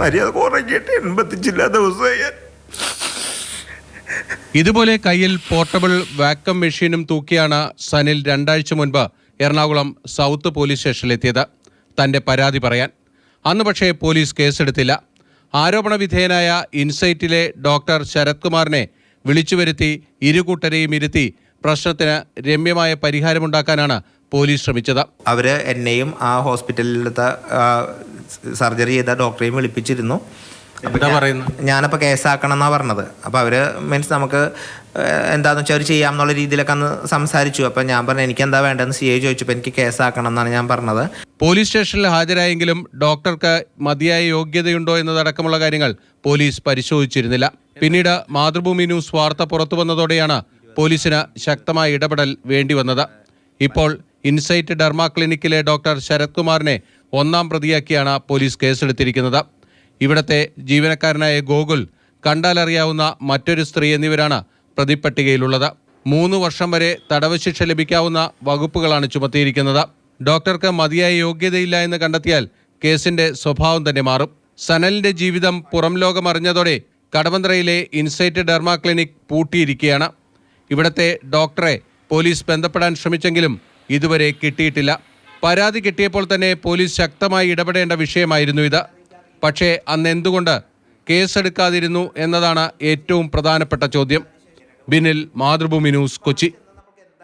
മര്യാദ കുറഞ്ഞിട്ട് 85 ദിവസമായി. ഇതുപോലെ കയ്യിൽ പോർട്ടബിൾ വാക്വം മെഷീനും തൂക്കിയാണ് സനിൽ 2 ആഴ്ച മുൻപ് എറണാകുളം സൗത്ത് പോലീസ് സ്റ്റേഷനിലെത്തിയത് തന്റെ പരാതി പറയാൻ. അന്ന് പക്ഷേ പോലീസ് കേസെടുത്തില്ല. ആരോപണ വിധേയനായ ഇൻസൈറ്റിലെ ഡോക്ടർ ശരത് കുമാറിനെ വിളിച്ചുവരുത്തി ഇരുകൂട്ടരെയും ഇരുത്തി പ്രശ്നത്തിന് രമ്യമായ പരിഹാരമുണ്ടാക്കാനാണ് പോലീസ് ശ്രമിച്ചത്. അവര് എന്നെയും ആ ഹോസ്പിറ്റലിലത്തെ സർജറി ചെയ്ത ഡോക്ടറെയും വിളിപ്പിച്ചിരുന്നു. ഞാനപ്പോൾ കേസാക്കണം എന്നാണ് പറഞ്ഞത്. അപ്പോൾ അവർ മീൻസ് നമുക്ക് എന്താണെന്ന് വെച്ചാൽ അവർ ചെയ്യാം എന്നുള്ള രീതിയിലൊക്കെ അന്ന് സംസാരിച്ചു. അപ്പോൾ ഞാൻ പറഞ്ഞു എനിക്ക് എന്താ വേണ്ടതെന്ന് CI ചോദിച്ചപ്പോൾ എനിക്ക് കേസാക്കണം എന്നാണ് ഞാൻ പറഞ്ഞത്. പോലീസ് സ്റ്റേഷനിൽ ഹാജരായെങ്കിലും ഡോക്ടർക്ക് മതിയായ യോഗ്യതയുണ്ടോ എന്നതടക്കമുള്ള കാര്യങ്ങൾ പോലീസ് പരിശോധിച്ചിരുന്നില്ല. പിന്നീട് മാതൃഭൂമി ന്യൂസ് വാർത്ത പുറത്തു വന്നതോടെയാണ് പോലീസിന് ശക്തമായ ഇടപെടൽ വേണ്ടിവന്നത്. ഇപ്പോൾ ഇൻസൈറ്റ് ഡെർമ ക്ലിനിക്കിലെ ഡോക്ടർ ശരത് കുമാറിനെ 1-ാം പ്രതിയാക്കിയാണ് പോലീസ് കേസെടുത്തിരിക്കുന്നത്. ഇവിടത്തെ ജീവനക്കാരനായ ഗോകുൽ, കണ്ടാലറിയാവുന്ന മറ്റൊരു സ്ത്രീ എന്നിവരാണ് പ്രതിപ്പട്ടികയിലുള്ളത്. 3 വർഷം വരെ തടവ് ശിക്ഷ ലഭിക്കാവുന്ന വകുപ്പുകളാണ് ചുമത്തിയിരിക്കുന്നത്. ഡോക്ടർക്ക് മതിയായ യോഗ്യതയില്ല എന്ന് കണ്ടെത്തിയാൽ കേസിന്റെ സ്വഭാവം തന്നെ മാറും. സനലിന്റെ ജീവിതം പുറം ലോകം അറിഞ്ഞതോടെ കടവന്ത്രയിലെ ഇൻസൈറ്റ് ഡെർമ ക്ലിനിക് പൂട്ടിയിരിക്കുകയാണ്. ഇവിടത്തെ ഡോക്ടറെ പോലീസ് ബന്ധപ്പെടാൻ ശ്രമിച്ചെങ്കിലും ഇതുവരെ കിട്ടിയിട്ടില്ല. പരാതി കിട്ടിയപ്പോൾ തന്നെ പോലീസ് ശക്തമായി ഇടപെടേണ്ട വിഷയമായിരുന്നു ഇത്. പക്ഷേ അന്ന് എന്തുകൊണ്ട് കേസെടുക്കാതിരുന്നു എന്നതാണ് ഏറ്റവും പ്രധാനപ്പെട്ട ചോദ്യം. ബിനിൽ, മാതൃഭൂമി ന്യൂസ്, കൊച്ചി.